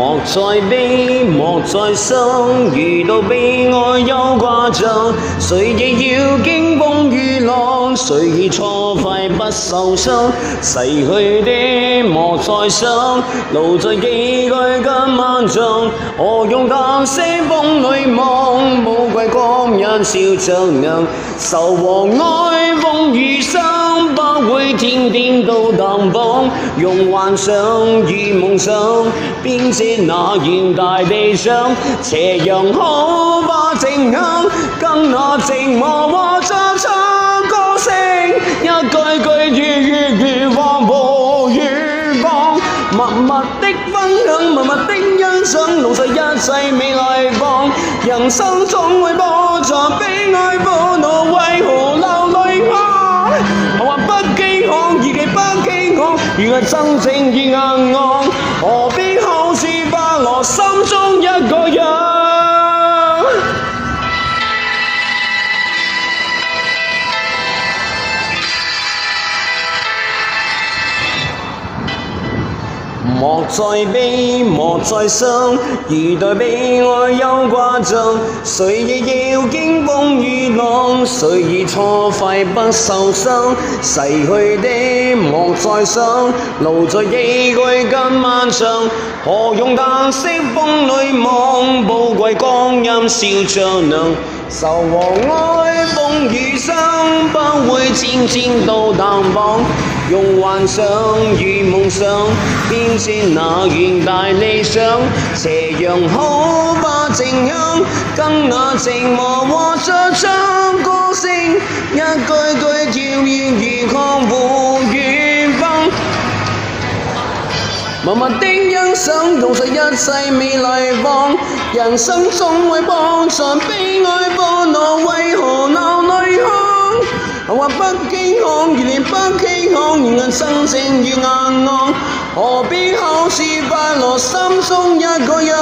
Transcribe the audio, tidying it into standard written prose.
莫再悲，莫再傷，遇到悲哀又誇張。誰亦要經風雨浪，誰已錯快不受傷。逝去的莫再想，路在崎嶇更漫長。何用膽色風裏望，寶貴光陰笑着亮。愁和哀，風雨傷，不會天天都淡薄。用幻想與夢想，編織那遠大理想。斜陽好把靜響，跟那寂寞和這唱歌聲，一句句粵語放步遠方。默默的分享，默默的欣賞，路上一切美麗放。人生總會波折悲哀苦惱，為何流淚啊？我話不飢渴，義氣不飢渴，如係真正與硬昂，何必好事快樂心中一個人。莫再悲，莫再傷，遇到悲哀又誇張。誰亦要經風雨浪，誰已錯快不受傷。逝去的莫再想，路在崎嶇更漫長。何用膽色風裏望，寶貴光陰笑着亮。愁和哀，風雨傷，不會天天都淡薄。用幻想與夢想，編織那遠大理想。斜陽好把靜響，跟那寂寞和這唱歌聲，一句句跳躍如狂呼遠方。默默的欣賞，路上一切美麗放。人生總會波折悲哀苦惱，為何流淚哭？我話不飢渴，熱烈不飢渴，願人真正與硬昂，何必好事快樂心中一個人。